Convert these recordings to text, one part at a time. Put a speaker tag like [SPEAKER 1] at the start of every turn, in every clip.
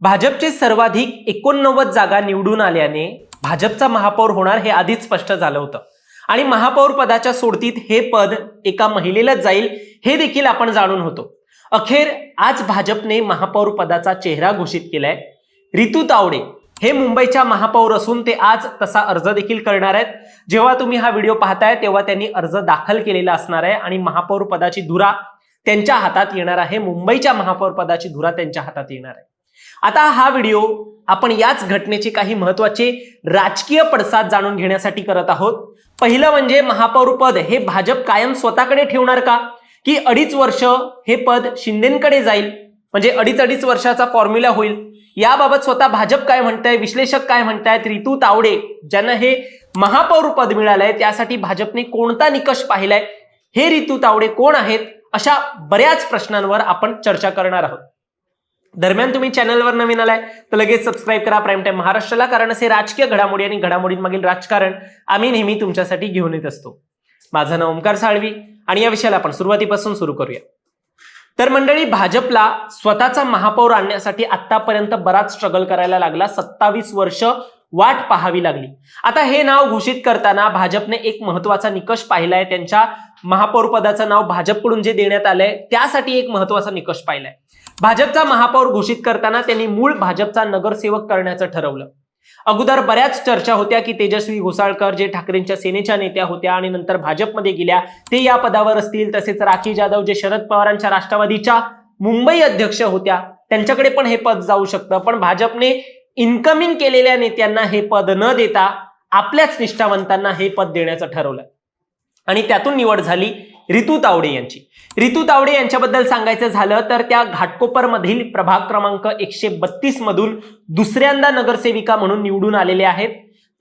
[SPEAKER 1] भाजपचे सर्वाधिक 89 जागा निवडून आल्याने भाजपचा महापौर होणार हे आधीच स्पष्ट झालं होतं आणि महापौर पदाच्या सोडतीत हे पद एका महिलेलाच जाईल हे देखील आपण जाणून होतो। अखेर आज भाजपने महापौर पदाचा चेहरा घोषित केलाय। रितू तावडे हे मुंबईच्या महापौर असून ते आज तसा अर्ज देखील करणार आहेत। जेव्हा तुम्ही हा व्हिडिओ पाहताय तेव्हा त्यांनी अर्ज दाखल केलेला असणार आहे आणि महापौर पदाची धुरा त्यांच्या हातात येणार आहे। मुंबईच्या महापौर पदाची धुरा त्यांच्या हातात येणार आहे। आता हा व्हिडिओ आपण याच घटनेचे काही महत्त्वाचे राजकीय पडसाद जाणून घेण्यासाठी करत आहोत। पहिलं म्हणजे महापौर पद हे भाजप कायम स्वतःकडे ठेवणार का की 2.5 वर्ष हे पद शिंदेंकडे जाईल, म्हणजे 2.5 वर्षाचा फॉर्म्युला होईल। याबाबत स्वतः भाजप काय म्हणताय, विश्लेषक काय म्हणतायत, रितू तावडे ज्यांना हे महापौर पद मिळालंय त्यासाठी भाजपने कोणता निकष पाहिलाय, हे रितू तावडे कोण आहेत, अशा बऱ्याच प्रश्नांवर आपण चर्चा करणार आहोत। दरम्यान तुम्ही चॅनलवर नवीन आलाय तर लगेच सबस्क्राइब करा प्राईम टाइम महाराष्ट्राला, कारण असे राजकीय घडामोडी आणि घडामोडींमागील राजकारण आम्ही नेहमी तुमच्यासाठी घेऊन येत असतो। माझं नाव ओमकार साळवी आणि या विषयाला आपण सुरुवातीपासून सुरू करूया। तर मंडळी, भाजपला स्वतःचा महापौर आणण्यासाठी आतापर्यंत बराच स्ट्रगल करायला लागला। 27 वर्ष वाट पाहावी लागली। आता हे नाव घोषित करताना भाजपने एक महत्त्वाचा निकष पाहिलाय। त्यांच्या महापौर पदाचं नाव भाजपकडून जे देण्यात आलंय त्यासाठी एक महत्त्वाचा निकष पाहिलाय। भाजपचा महापौर घोषित करताना त्यांनी मूळ भाजपचा नगरसेवक करण्याचं ठरवलं। अगोदर बऱ्याच चर्चा होत्या की तेजस्वी घोसाळकर जे ठाकरेंच्या सेनेच्या नेत्या होत्या आणि नंतर भाजपमध्ये गेल्या ते या पदावर असतील। तसेच राखी जाधव जे शरद पवारांच्या राष्ट्रवादीच्या मुंबई अध्यक्ष होत्या त्यांच्याकडे पण हे पद जाऊ शकतं, पण भाजपने इनकमिंग केलेल्या नेत्यांना हे पद न देता आपल्याच निष्ठावंतांना हे पद देण्याचं ठरवलं आणि त्यातून निवड झाली रितू तावडे यांची। रितू तावडे यांच्याबद्दल सांगायचं झालं तर त्या घाटकोपर मधील प्रभाग क्रमांक 132 मधून दुसऱ्यांदा नगरसेविका म्हणून निवडून आलेले आहेत।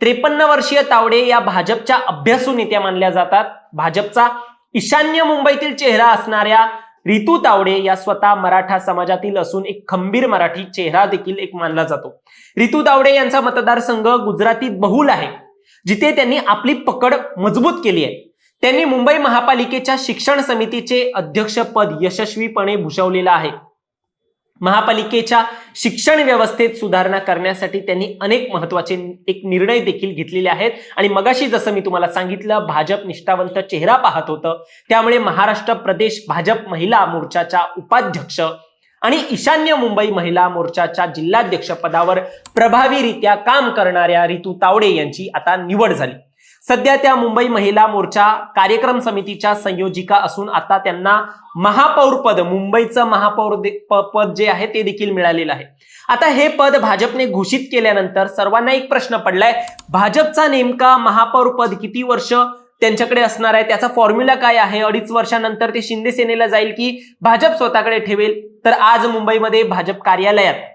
[SPEAKER 1] 53 वर्षीय तावडे या भाजपच्या अभ्यासू नेत्या मानल्या जातात। भाजपचा ईशान्य मुंबईतील चेहरा असणाऱ्या रितू तावडे या स्वतः मराठा समाजातील असून एक खंबीर मराठी चेहरा देखील एक मानला जातो। रितू तावडे यांचा मतदारसंघ गुजरातीत बहुल आहे, जिथे त्यांनी आपली पकड मजबूत केली आहे। त्यांनी मुंबई महापालिकेच्या शिक्षण समितीचे अध्यक्षपद यशस्वीपणे भूषवलेलं आहे। महापालिकेच्या शिक्षण व्यवस्थेत सुधारणा करण्यासाठी त्यांनी अनेक महत्त्वाचे एक निर्णय देखील घेतलेले आहेत आणि मगाशी जसं मी तुम्हाला सांगितलं भाजप निष्ठावंत चेहरा पाहत होतं, त्यामुळे महाराष्ट्र प्रदेश भाजप महिला मोर्चाच्या उपाध्यक्ष आणि ईशान्य मुंबई महिला मोर्चाच्या जिल्हाध्यक्ष पदावर प्रभावीरित्या काम करणाऱ्या रितू तावडे यांची आता निवड झाली। सध्या त्या मुंबई महिला मोर्चा कार्यक्रम समितीच्या संयोजिका असून आता त्यांना महापौर पद, मुंबईचं महापौर पद जे आहे ते देखील मिळालेलं आहे। आता हे पद भाजपने घोषित केल्यानंतर सर्वांना एक प्रश्न पडलाय, भाजपचा नेमका महापौर पद किती वर्ष त्यांच्याकडे असणार आहे, त्याचा फॉर्म्युला काय आहे, 2.5 वर्षानंतर ते शिंदे सेनेला जाईल की भाजप स्वतःकडे ठेवेल। तर आज मुंबईमध्ये भाजप कार्यालयात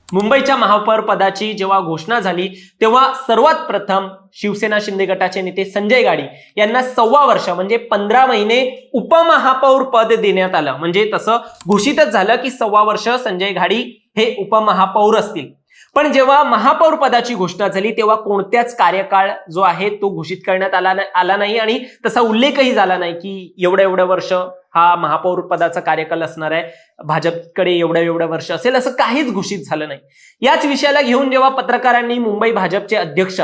[SPEAKER 1] मुंबईच्या महापौर पदाची जेव्हा घोषणा झाली तेव्हा सर्वात प्रथम शिवसेना शिंदे गटाचे नेते संजय गाडी यांना 1.25 वर्ष म्हणजे 15 महिने उपमहापौर पद देण्यात आलं। म्हणजे तसं घोषितच झालं की 1.25 वर्ष संजय गाडी हे उपमहापौर असतील। पण जेव्हा महापौर पदाची घोषणा झाली तेव्हा कोणत्याच कार्यकाळ जो आहे तो घोषित करण्यात आला नाही आणि तसा उल्लेखही झाला नाही की एवढं वर्ष हा महापौर पदाचा कार्यकाल असणार आहे, भाजपकडे एवढं वर्ष असेल, असं काहीच घोषित झालं नाही। याच विषयाला घेऊन जेव्हा पत्रकारांनी मुंबई भाजपचे अध्यक्ष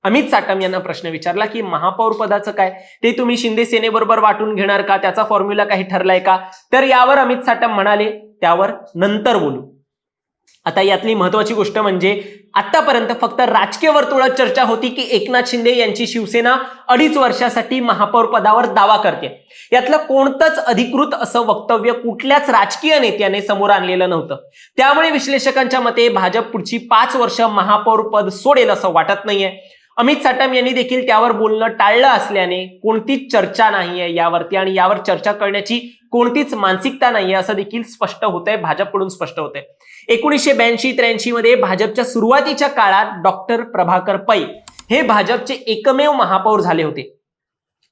[SPEAKER 1] अमित साटम यांना प्रश्न विचारला की महापौर पदाचं काय, ते तुम्ही शिंदे सेनेबरोबर वाटून घेणार का, त्याचा फॉर्म्युला काही ठरलाय का, तर यावर अमित साटम म्हणाले त्यावर नंतर बोलू। आता यातली महत्वाची गोष्ट म्हणजे आतापर्यंत फक्त राजकीय वर्तुळात चर्चा होती की एकनाथ शिंदे यांची शिवसेना 2.5 वर्षासाठी महापौर पदावर दावा करते। यातलं कोणतंच अधिकृत असं वक्तव्य कुठल्याच राजकीय नेत्याने समोर आणलेलं नव्हतं। त्यामुळे विश्लेषकांच्या मते भाजप पुढची 5 वर्ष महापौर पद सोडेल असं वाटत नाहीये। अमित साटम यांनी देखील त्यावर बोलणं टाळलं असल्याने कोणतीच चर्चा नाहीये यावरती आणि यावर चर्चा करण्याची कोणतीच मानसिकता नाहीये असं देखील स्पष्ट होतंय, भाजपकडून स्पष्ट होतंय। 1982-83 मध्ये भाजपच्या सुरुवातीच्या काळात डॉक्टर प्रभाकर पै हे भाजपचे एकमेव महापौर झाले होते।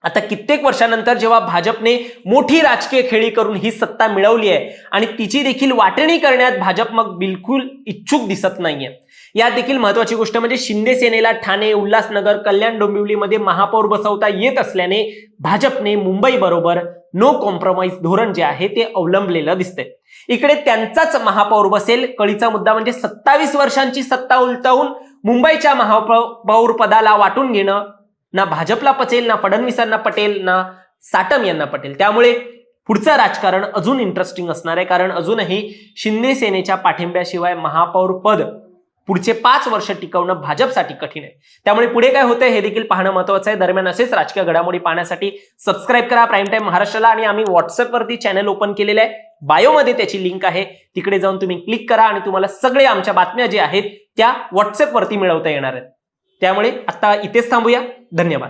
[SPEAKER 1] आता कित्येक वर्षानंतर जेव्हा भाजपने मोठी राजकीय खेळी करून ही सत्ता मिळवली आहे आणि तिची देखील वाटणी करण्यात भाजप मग बिलकुल इच्छुक दिसत नाहीये। यात देखील महत्त्वाची गोष्ट म्हणजे शिंदे सेनेला ठाणे, उल्हासनगर, कल्याण डोंबिवलीमध्ये महापौर बसवता येत असल्याने भाजपने मुंबई बरोबर नो कॉम्प्रोमाइज धोरण जे आहे ते अवलंबलेलं दिसतंय. इकडे त्यांचाच महापौर बसेल. कळीचा मुद्दा म्हणजे 27 वर्षांची सत्ता उलटवून मुंबईच्या महापौर पदाला वाटून घेणं ना भाजपला पचेल, ना फडणवीसांना पटेल, ना साटम यांना पटेल. त्यामुळे पुढचं राजकारण अजून इंटरेस्टिंग असणार आहे, कारण अजूनही शिंदे सेनेच्या पाठिंब्याशिवाय महापौर पद पुढचे 5 वर्ष टिकवणं भाजपसाठी कठीण आहे. त्यामुळे पुढे काय होतंय हे देखील पाहणं महत्त्वाचं आहे. दरम्यान असेच राजकीय घडामोडी पाहण्यासाठी सबस्क्राईब करा प्राईम टाइम महाराष्ट्राला. आणि आम्ही व्हॉट्सअपवरती चॅनल ओपन केलेलं आहे, बायोमध्ये त्याची लिंक आहे, तिकडे जाऊन तुम्ही क्लिक करा आणि तुम्हाला सगळे आमच्या बातम्या ज्या आहेत त्या व्हॉट्सअपवरती मिळवता येणार आहेत. त्यामुळे आता इथेच थांबूया. धन्यवाद.